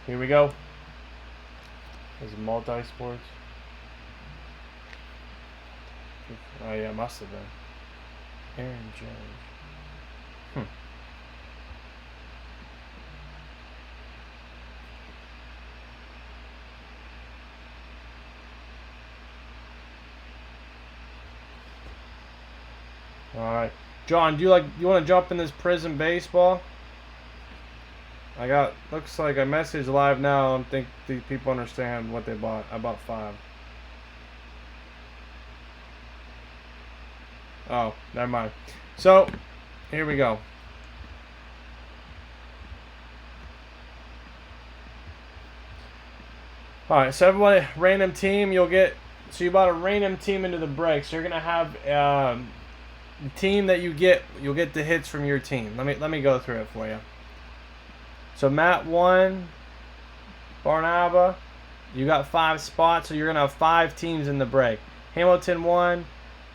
Here we go. Is it multi-sports? Oh yeah, must have been. Aaron Judge. All right, John, do you want to jump in this Prizm baseball? Looks like I messaged live now. I don't think these people understand what they bought. I bought 5. Oh, never mind. So, here we go. Alright, so everybody, random team, so you bought a random team into the break. So you're going to have the team that you'll get the hits from your team. Let me go through it for you. So Matt won, Barnaba, you got 5 spots, so you're going to have 5 teams in the break. Hamilton won,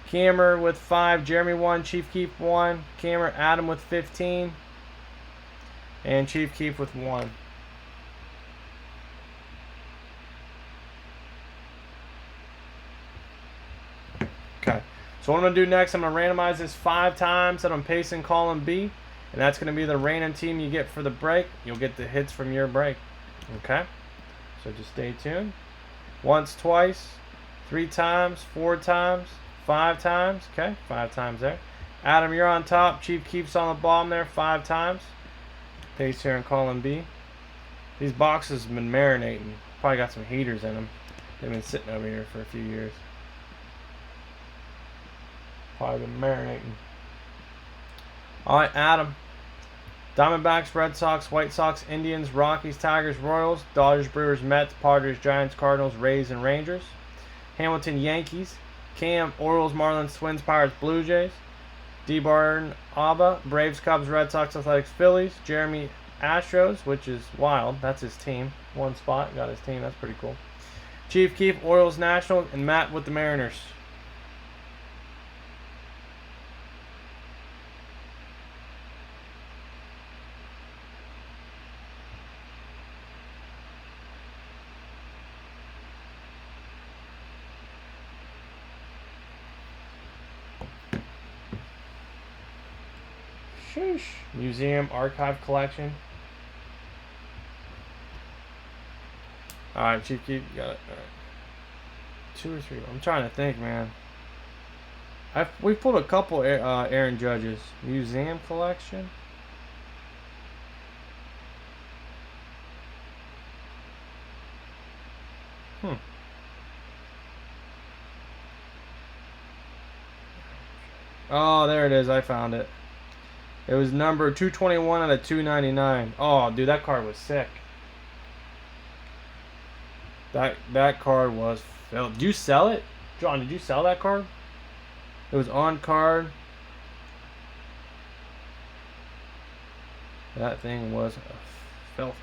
Cameron with 5, Jeremy 1, Chief Keef 1, Cameron, Adam with 15, and Chief Keef with 1. Okay, so what I'm going to do next, I'm going to randomize this 5 times, and I'm pasting column B, and that's going to be the random team you get for the break. You'll get the hits from your break. Okay, so just stay tuned. Once, twice, 3 times, 4 times, 5 times. Okay, 5 times there. Adam, you're on top. Chief Keef's on the bottom there 5 times. Paste here in column B. These boxes have been marinating. Probably got some heaters in them. They've been sitting over here for a few years. Probably been marinating. Alright, Adam. Diamondbacks, Red Sox, White Sox, Indians, Rockies, Tigers, Royals, Dodgers, Brewers, Mets, Padres, Giants, Cardinals, Rays, and Rangers. Hamilton, Yankees. Cam, Orioles, Marlins, Twins, Pirates, Blue Jays. D. Barton, Abba, Braves, Cubs, Red Sox, Athletics, Phillies. Jeremy, Astros, which is wild. That's his team. 1 spot, got his team. That's pretty cool. Chief Keef, Orioles, Nationals, and Matt with the Mariners. Sheesh. Museum, archive collection. Alright, Chief Keef, you got it. Alright. 2 or 3. I'm trying to think, man. We pulled a couple Aaron Judges. Museum collection. Oh, there it is. I found it. It was number 221 out of 299. Oh, dude, that card was sick. That card was filled. Did you sell it? John, did you sell that card? It was on card. That thing was filthy.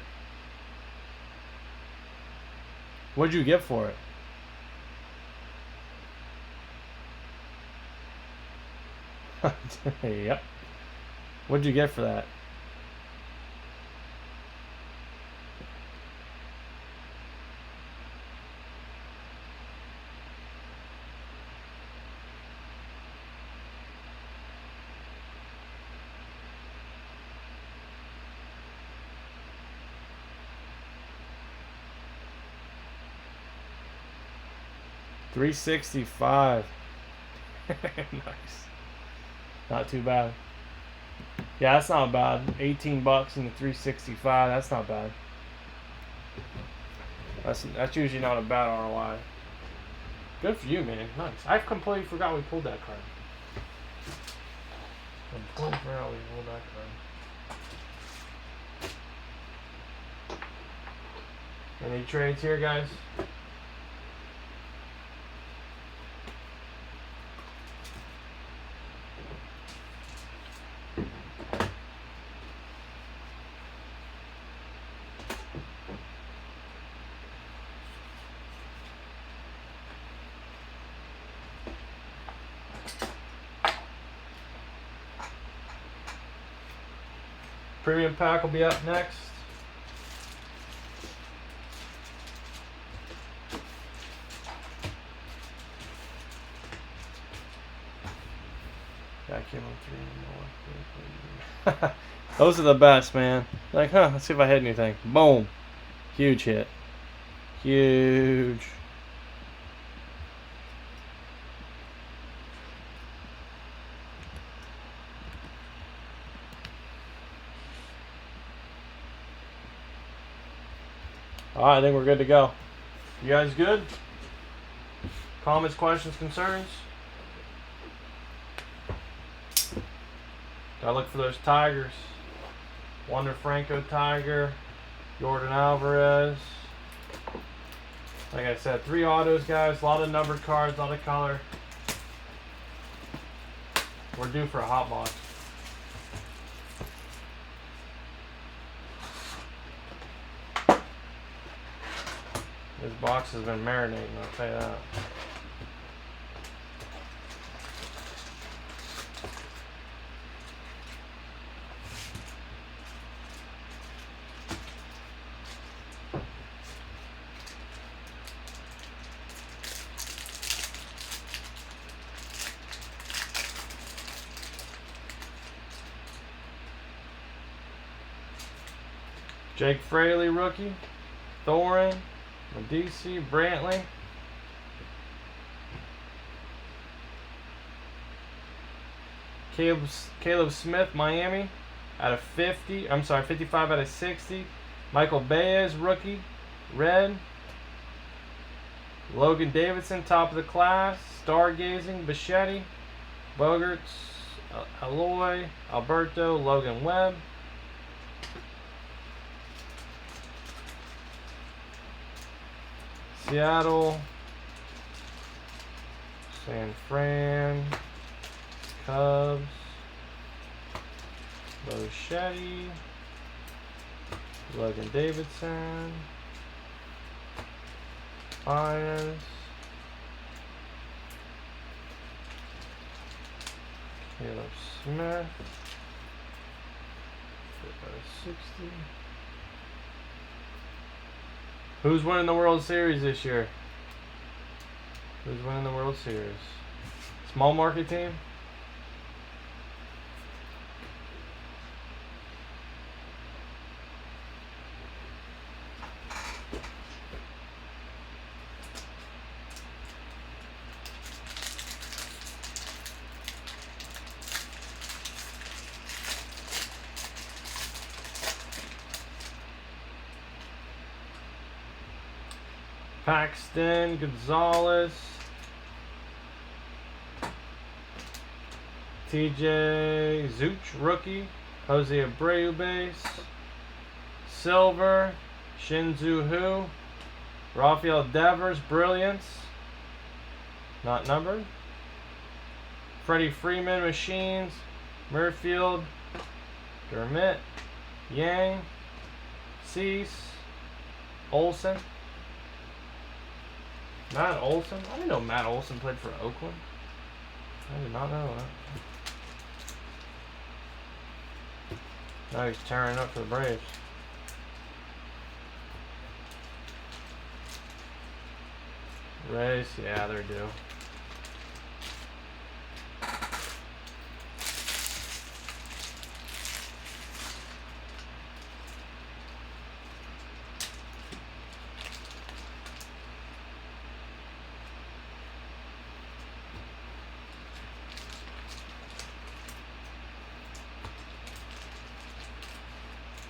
What'd you get for it? Yep. What'd you get for that? $365. Nice. Not too bad. Yeah, that's not bad. 18 bucks in the 365. That's not bad. That's usually not a bad ROI. Good for you, man. Nice. I completely forgot we pulled that card. Completely forgot we pulled that card. Any trades here, guys? Premium pack will be up next. came on 3 more. Those are the best, man. Like, let's see if I hit anything. Boom. Huge hit. Huge. Alright, I think we're good to go. You guys good? Comments, questions, concerns? Gotta look for those Tigers. Wander Franco Tiger. Jordan Alvarez. Like I said, 3 autos, guys. A lot of numbered cards, a lot of color. We're due for a hot box. This box has been marinating, I'll tell you that. Jake Fraley, rookie. Thorin, Medici, Brantley. Caleb Smith, Miami, out of 50. I'm sorry, 55 out of 60. Michael Baez, rookie, red. Logan Davidson, top of the class. Stargazing, Bichetti, Bogarts, Aloy, Alberto, Logan Webb. Seattle, San Fran, Cubs, Bichetti, Logan Davidson, Fires, Caleb Smith, 60. Who's winning the World Series this year? Who's winning the World Series? Small market team? Paxton, Gonzalez, TJ Zuch, rookie, Jose Abreu base, Silver, Shinzu Hu, Rafael Devers, Brilliance, not numbered, Freddie Freeman, Machines, Murfield, Dermott, Yang, Cease, Olsen. Matt Olson? I didn't know Matt Olson played for Oakland. I did not know that. Now he's tearing up for the Braves. Rays, yeah, they're due.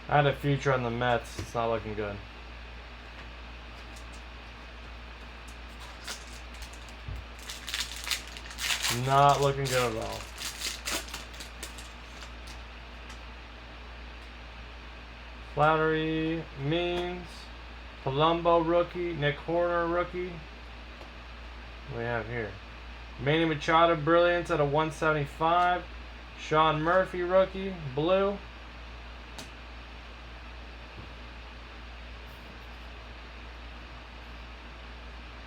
I had a future on the Mets. It's not looking good. Not looking good at all. Flattery, Means, Palumbo rookie, Nick Horner rookie. What do we have here? Manny Machado, Brilliance at a 175. Sean Murphy rookie, blue.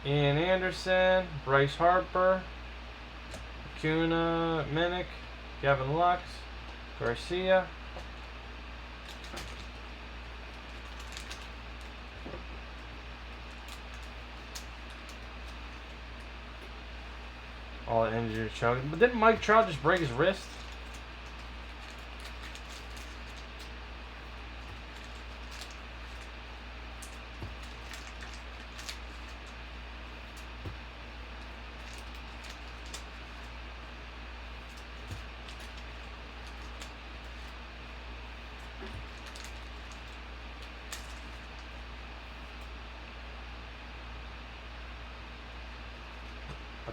Ian Anderson, Bryce Harper, Acuna, Minnick, Gavin Lux, Garcia. All the injuries choking. But didn't Mike Trout just break his wrist?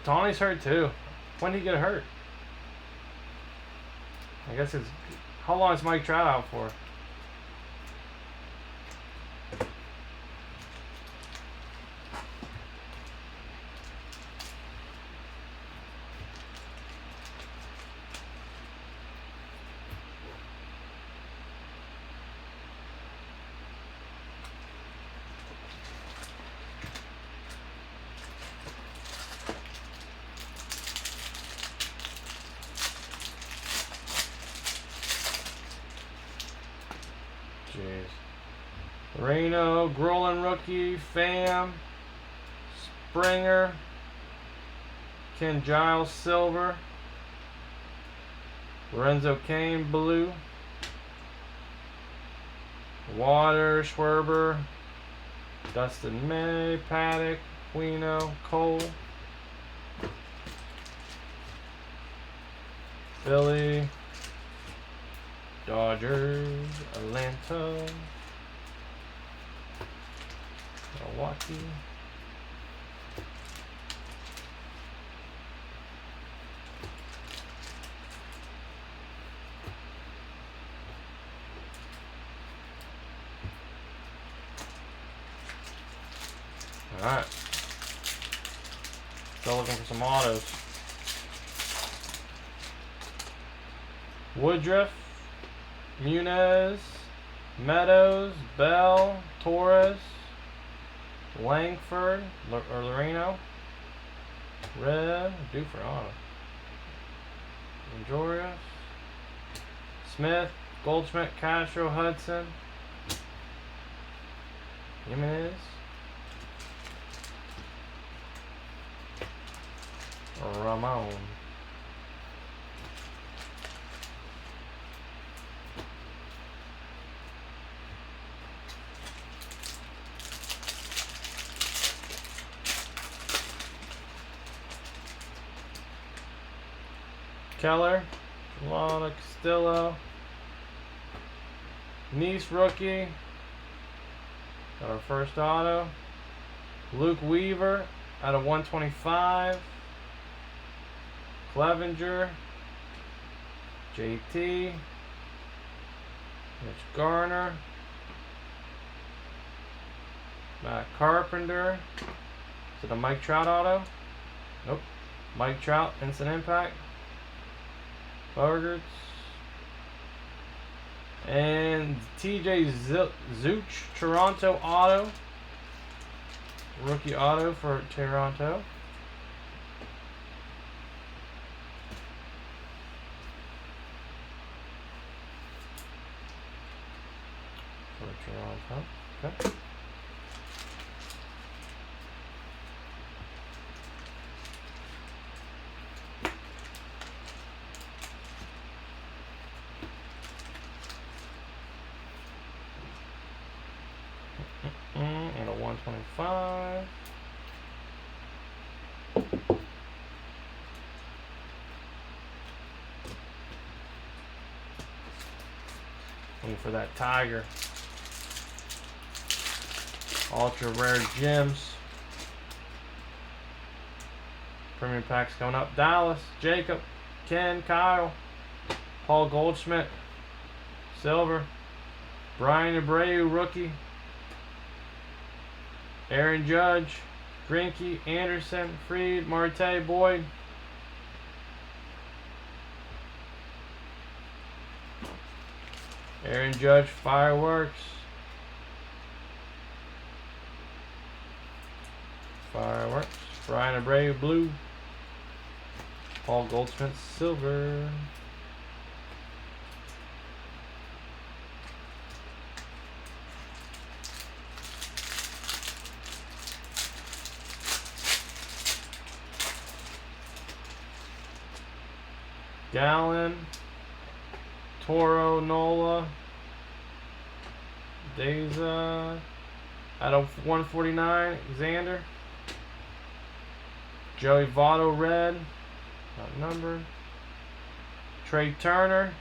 Tawny's hurt too. When did he get hurt? I guess it's... How long is Mike Trout out for? Jeez. Reno, Grolin rookie, Pham, Springer, Ken Giles silver, Lorenzo Cain blue, Water, Schwerber, Dustin May, Paddock, Quino, Cole, Philly, Dodgers, Atlanta, Milwaukee, alright. Still looking for some autos. Woodruff, Munez, Meadows, Bell, Torres, Langford, or Loreno, Red, due for auto. Majorius, Smith, Goldschmidt, Castro, Hudson, Jimenez, Ramon. Keller, Lana Castillo, Nice rookie, got our first auto, Luke Weaver out of 125, Clevenger, JT, Mitch Garner, Matt Carpenter, is it a Mike Trout auto? Nope, Mike Trout, instant impact. Bogarts. And TJ Zeuch, Toronto auto. Rookie auto for Toronto. For Toronto. Okay. And a 125. Looking for that Tiger. Ultra rare gems. Premium packs coming up. Dallas, Jacob, Ken, Kyle, Paul Goldschmidt, silver. Brian Abreu, rookie. Aaron Judge, Greinke, Anderson, Fried, Marte, Boyd. Aaron Judge, fireworks. Fireworks. Brian Abreu, blue. Paul Goldschmidt, silver. Gallon, Toro, Nola, Deza, out of 149, Xander, Joey Votto, red, not numbered, Trey Turner,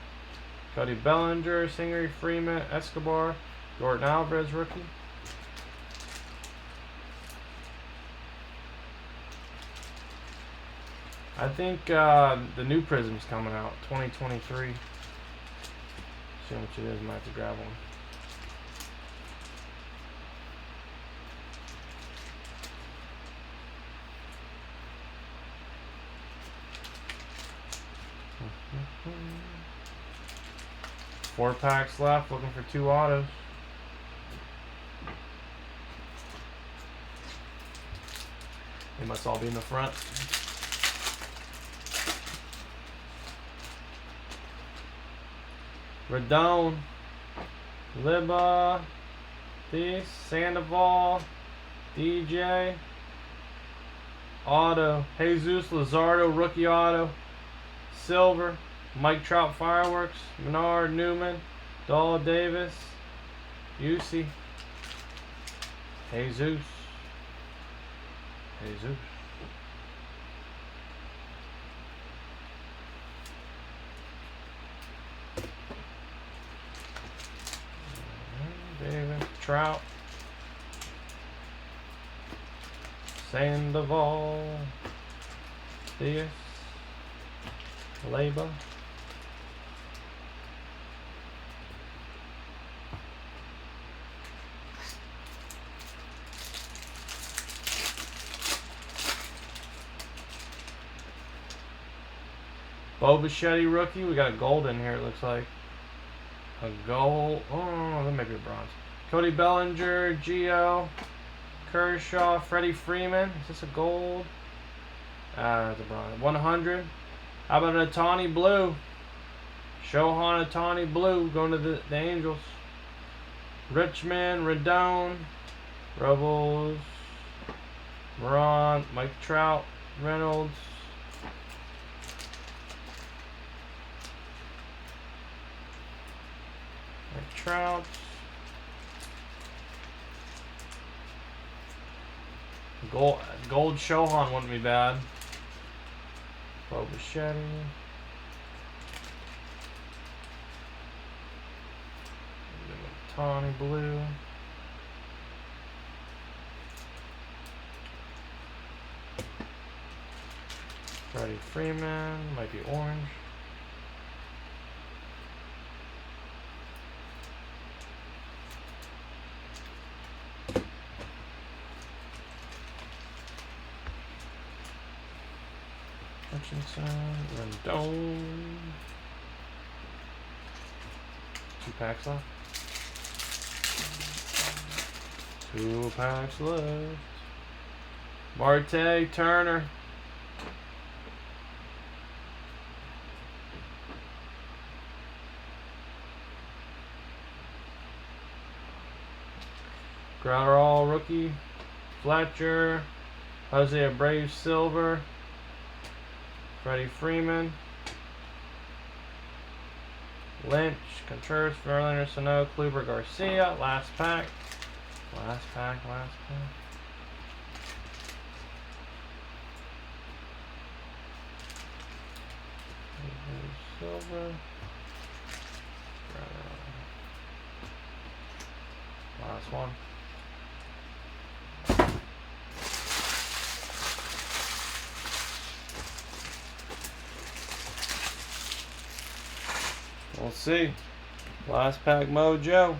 Cody Bellinger, Singery, Freeman, Escobar, Jordan Alvarez, rookie. I think the new Prizm's coming out, 2023. See how much it is, might have to grab one. Four packs left, looking for 2 autos. They must all be in the front. Redone, Liba, Thies, Sandoval, DJ, auto, Jesus Luzardo, rookie auto, silver, Mike Trout fireworks, Menard, Newman, Dahl Davis, UC, Jesus. Davis, Trout, Sandoval, Thies, Leba, Bo Bichetti rookie. We got a gold in here, it looks like. A gold. Oh, that may be a bronze. Cody Bellinger, Gio, Kershaw, Freddie Freeman. Is this a gold? It's a bronze. 100. How about an Ohtani blue? Shohan Ohtani blue going to the Angels. Richmond, Redone, Rebels, Moran, Mike Trout, Reynolds. Mike Trout. Gold Shohan wouldn't be bad. Bo Bichetti. Tawny blue. Freddie Freeman. Might be orange. Hutchinson, Rendon. 2 packs left. 2 packs left. Marte, Turner. Gratterall rookie. Fletcher. Jose Abreu silver. Freddie Freeman, Lynch, Contreras, Verlander, Sano, Kluber, Garcia. Last pack. Silver. Last one. We'll see. Last pack mojo.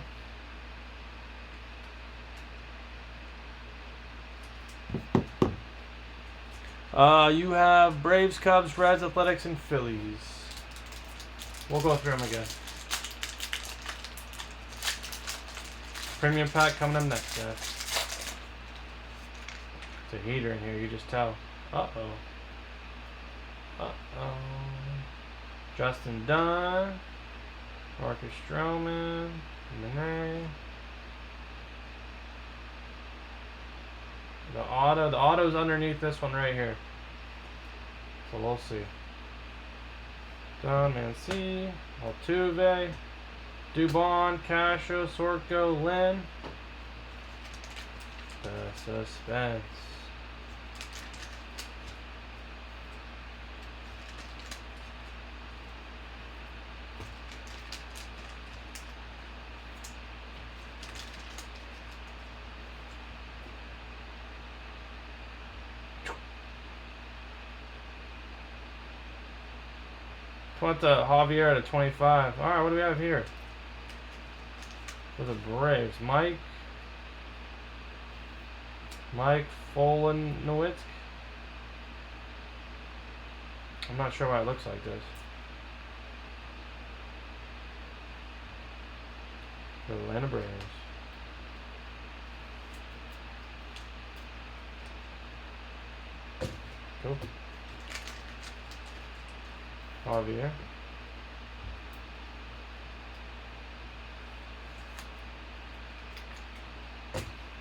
You have Braves, Cubs, Reds, Athletics, and Phillies. We'll go through them again. Premium pack coming up next, guys. It's a heater in here, you just tell. Uh-oh. Justin Dunn. Marcus Stroman, Monet. The auto's underneath this one right here. So we'll see. Don Mancini, Altuve, Dubon, Castro, Sorko, Lynn. The suspense. Want the Javier at a 25. All right, what do we have here? For the Braves, Mike Folanowicz. I'm not sure why it looks like this. The Atlanta Braves. Cool. Javier.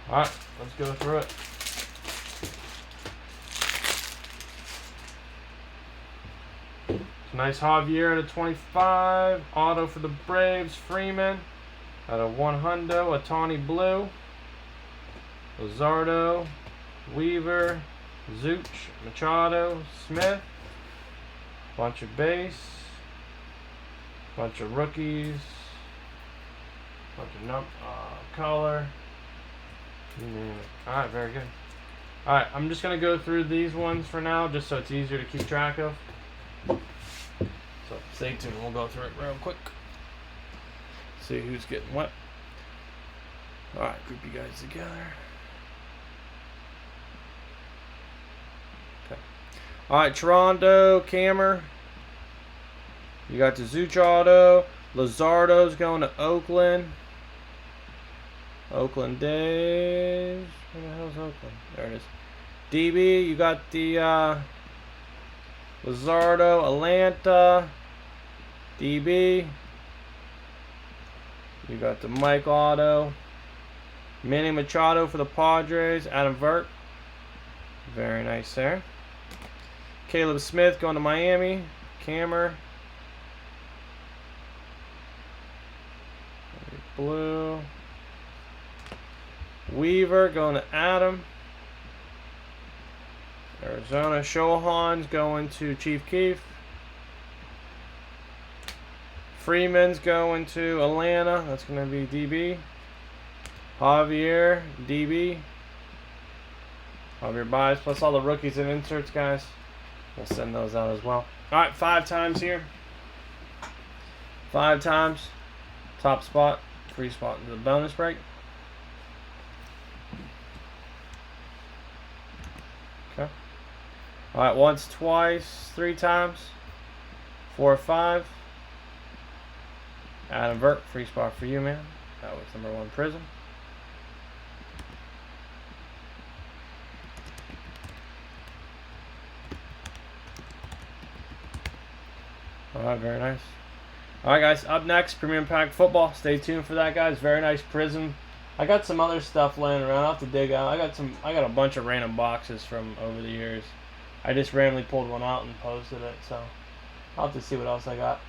Alright, let's go through it. Nice Javier at a 25. Auto for the Braves. Freeman at a 100. Ohtani Blue. Luzardo. Weaver. Zuch. Machado. Smith. Bunch of base. Bunch of rookies. Bunch of color. Alright, very good. Alright, I'm just going to go through these ones for now, just so it's easier to keep track of. So stay tuned, we'll go through it real quick. See who's getting what. Alright, group you guys together. Okay. Alright, Toronto, Cammer. You got the Zuch auto. Luzardo's going to Oakland. Oakland Days. Where the hell's Oakland? There it is. DB, you got the Luzardo, Atlanta. DB. You got the Mike Auto. Manny Machado for the Padres. Adam Vert. Very nice there. Caleb Smith going to Miami. Cammer. Blue. Weaver going to Adam. Arizona. Shohan's going to Chief Keef. Freeman's going to Atlanta. That's going to be DB. Javier, DB. Javier buys, plus all the rookies and inserts, guys. We'll send those out as well. Alright, 5 times here. 5 times. Top spot. Free spot into the bonus break. Okay. Alright, once, twice, 3 times. 4 or 5. Adam Vert, free spot for you, man. That was number 1 Prizm. Alright, very nice. Alright, guys, up next, Premium Pack Football. Stay tuned for that, guys. Very nice Prizm. I got some other stuff laying around. I'll have to dig out. I got a bunch of random boxes from over the years. I just randomly pulled one out and posted it, so I'll have to see what else I got.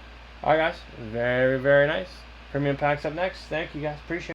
Alright, guys. Very, very nice. Premium Packs up next. Thank you, guys. Appreciate it.